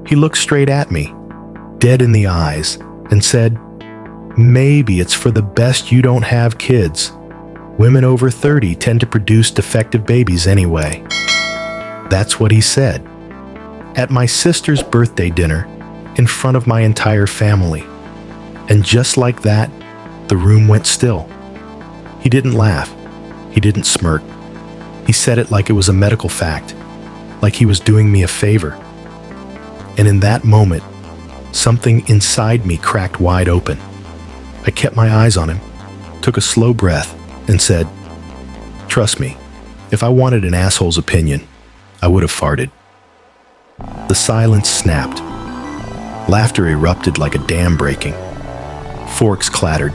He looked straight at me, dead in the eyes, and said, "Maybe it's for the best you don't have kids. Women over 30 tend to produce defective babies anyway." That's what he said. At my sister's birthday dinner, in front of my entire family. And just like that, the room went still. He didn't laugh. He didn't smirk. He said it like it was a medical fact, like he was doing me a favor. And in that moment, something inside me cracked wide open. I kept my eyes on him, took a slow breath, and said, "Trust me, if I wanted an asshole's opinion, I would have farted." The silence snapped. Laughter erupted like a dam breaking. Forks clattered.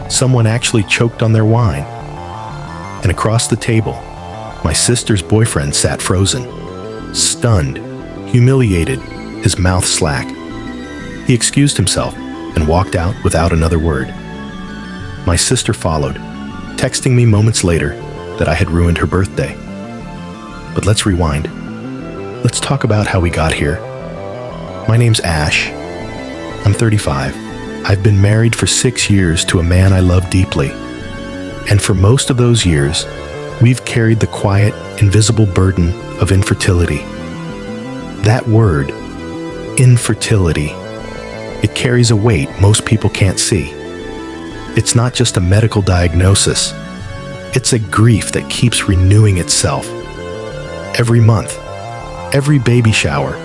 Someone actually choked on their wine. And across the table, my sister's boyfriend sat frozen, stunned, humiliated, his mouth slack. He excused himself and walked out without another word. My sister followed, texting me moments later that I had ruined her birthday. But let's rewind. Let's talk about how we got here. My name's Ash. I'm 35. I've been married for 6 years to a man I love deeply. And for most of those years, we've carried the quiet, invisible burden of infertility. That word, infertility, it carries a weight most people can't see. It's not just a medical diagnosis. It's a grief that keeps renewing itself. Every month, every baby shower,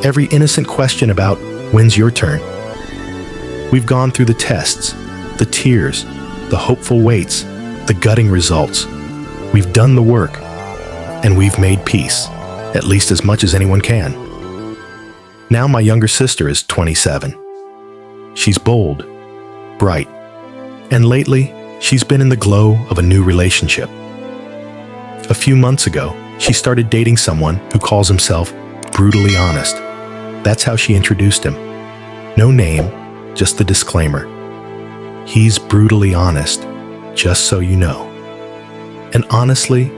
every innocent question about when's your turn. We've gone through the tests, the tears, the hopeful waits, the gutting results. We've done the work, and we've made peace, at least as much as anyone can. Now my younger sister is 27. She's bold, bright, and lately she's been in the glow of a new relationship. A few months ago, she started dating someone who calls himself brutally honest. That's how she introduced him. No name, just the disclaimer. He's brutally honest, just so you know. And honestly,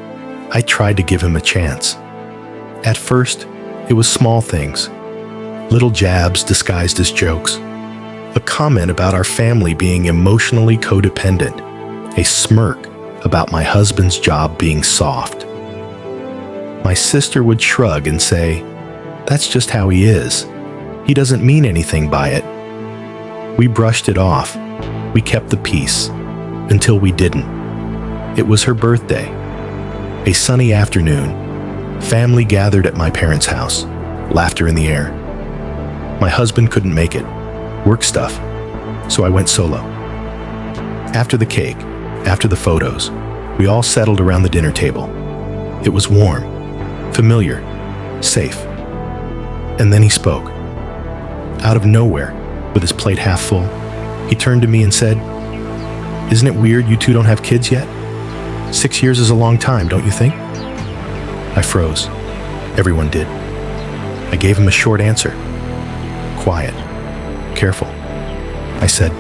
I tried to give him a chance. At first, it was small things. Little jabs disguised as jokes. A comment about our family being emotionally codependent. A smirk about my husband's job being soft. My sister would shrug and say, "That's just how he is. He doesn't mean anything by it." We brushed it off. We kept the peace. Until we didn't. It was her birthday. A sunny afternoon. Family gathered at my parents' house. Laughter in the air. My husband couldn't make it. Work stuff. So I went solo. After the cake, after the photos, we all settled around the dinner table. It was warm, familiar, safe. And then he spoke. Out of nowhere, with his plate half full, he turned to me and said, "Isn't it weird you two don't have kids yet? 6 years is a long time, don't you think?" I froze. Everyone did. I gave him a short answer. Quiet. Careful. I said,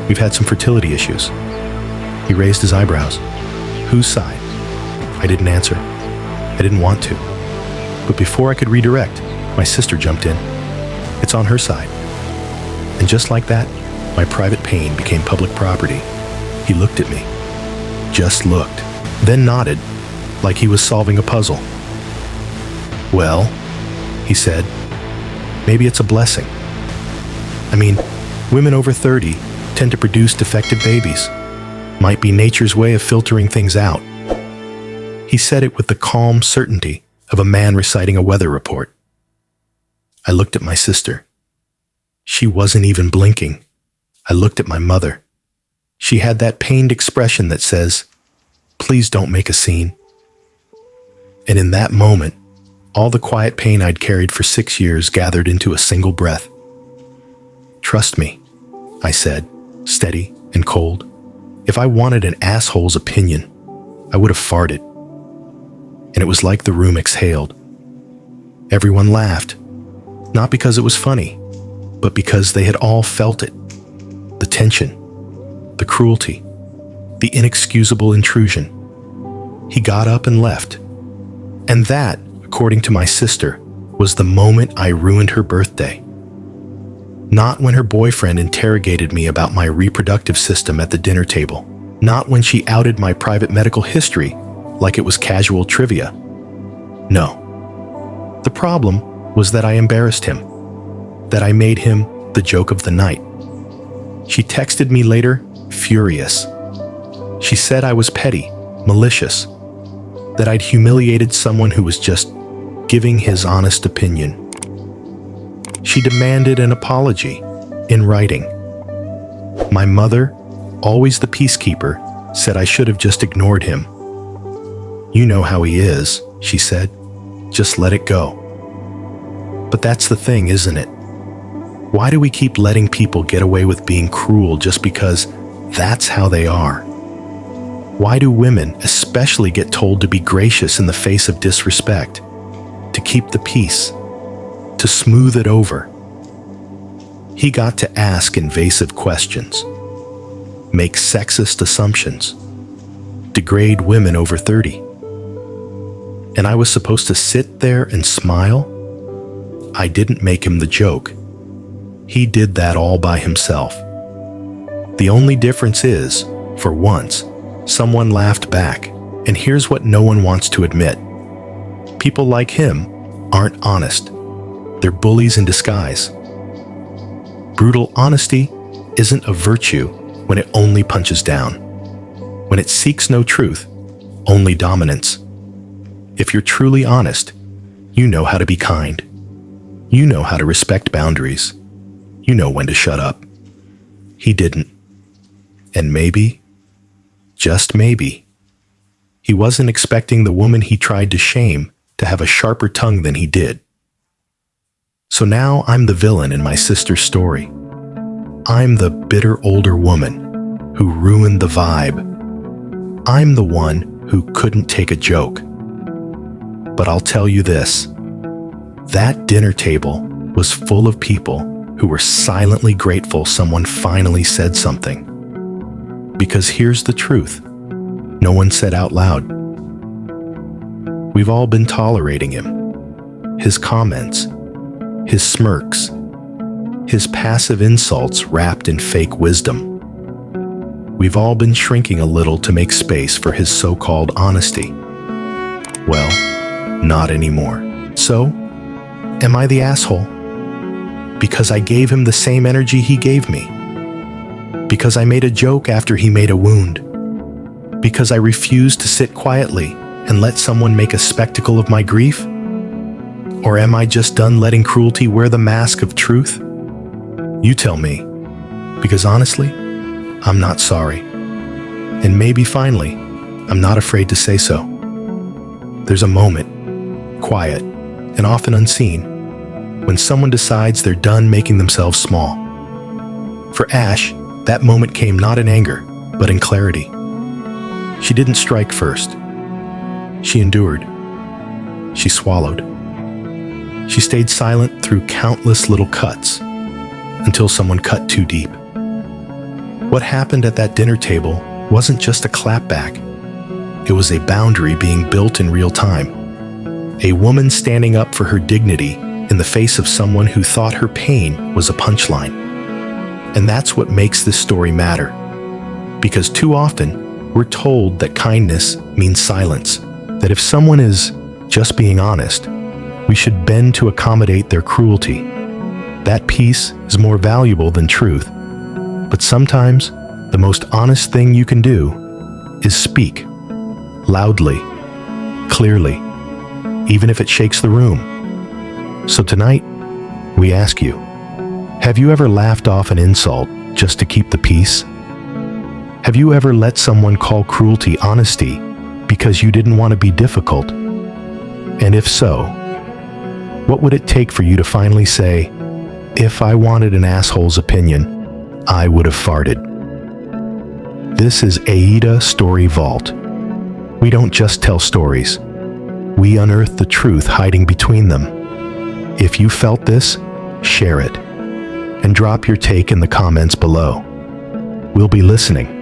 "We've had some fertility issues." He raised his eyebrows. "Whose side?" I didn't answer. I didn't want to. But before I could redirect, my sister jumped in. "It's on her side." And just like that, my private pain became public property. He looked at me. Just looked. Then nodded, like he was solving a puzzle. "Well," he said, "maybe it's a blessing. I mean, women over 30 tend to produce defective babies. Might be nature's way of filtering things out." He said it with the calm certainty of a man reciting a weather report. I looked at my sister. She wasn't even blinking. I looked at my mother. She had that pained expression that says, "Please don't make a scene." And in that moment, all the quiet pain I'd carried for 6 years gathered into a single breath. "Trust me," I said, steady and cold. "If I wanted an asshole's opinion, I would have farted." And it was like the room exhaled. Everyone laughed, not because it was funny, but because they had all felt it. The tension, the cruelty, the inexcusable intrusion. He got up and left. And that, according to my sister, was the moment I ruined her birthday. Not when her boyfriend interrogated me about my reproductive system at the dinner table. Not when she outed my private medical history like it was casual trivia. No. The problem was that I embarrassed him, that I made him the joke of the night. She texted me later, furious. She said I was petty, malicious, that I'd humiliated someone who was just giving his honest opinion. She demanded an apology in writing. My mother, always the peacekeeper, said I should have just ignored him. You know how he is, she said. Just let it go. But that's the thing, isn't it? Why do we keep letting people get away with being cruel just because that's how they are? Why do women especially get told to be gracious in the face of disrespect, to keep the peace, to smooth it over? He got to ask invasive questions, make sexist assumptions, degrade women over 30. And I was supposed to sit there and smile? I didn't make him the joke. He did that all by himself. The only difference is, for once, someone laughed back. And here's what no one wants to admit. People like him aren't honest. They're bullies in disguise. Brutal honesty isn't a virtue when it only punches down, when it seeks no truth, only dominance. If you're truly honest, you know how to be kind. You know how to respect boundaries. You know when to shut up. He didn't. And maybe, just maybe, he wasn't expecting the woman he tried to shame to have a sharper tongue than he did. So now I'm the villain in my sister's story. I'm the bitter older woman who ruined the vibe. I'm the one who couldn't take a joke. But I'll tell you this, that dinner table was full of people who were silently grateful someone finally said something. Because here's the truth, no one said out loud. We've all been tolerating him, his comments, his smirks, his passive insults wrapped in fake wisdom. We've all been shrinking a little to make space for his so-called honesty. Well, not anymore. So, am I the asshole? Because I gave him the same energy he gave me. Because I made a joke after he made a wound. Because I refused to sit quietly and let someone make a spectacle of my grief? Or am I just done letting cruelty wear the mask of truth? You tell me. Because honestly, I'm not sorry. And maybe finally, I'm not afraid to say so. There's a moment, quiet and often unseen, when someone decides they're done making themselves small. For Ash, that moment came not in anger, but in clarity. She didn't strike first. She endured. She swallowed. She stayed silent through countless little cuts until someone cut too deep. What happened at that dinner table wasn't just a clapback. It was a boundary being built in real time. A woman standing up for her dignity in the face of someone who thought her pain was a punchline. And that's what makes this story matter. Because too often, we're told that kindness means silence, that if someone is just being honest, we should bend to accommodate their cruelty. That peace is more valuable than truth. But sometimes, the most honest thing you can do is speak, loudly, clearly, even if it shakes the room. So tonight, we ask you, have you ever laughed off an insult just to keep the peace? Have you ever let someone call cruelty honesty because you didn't want to be difficult? And if so, what would it take for you to finally say, if I wanted an asshole's opinion, I would have farted? This is AITA Story Vault. We don't just tell stories. We unearth the truth hiding between them. If you felt this, share it. And drop your take in the comments below. We'll be listening.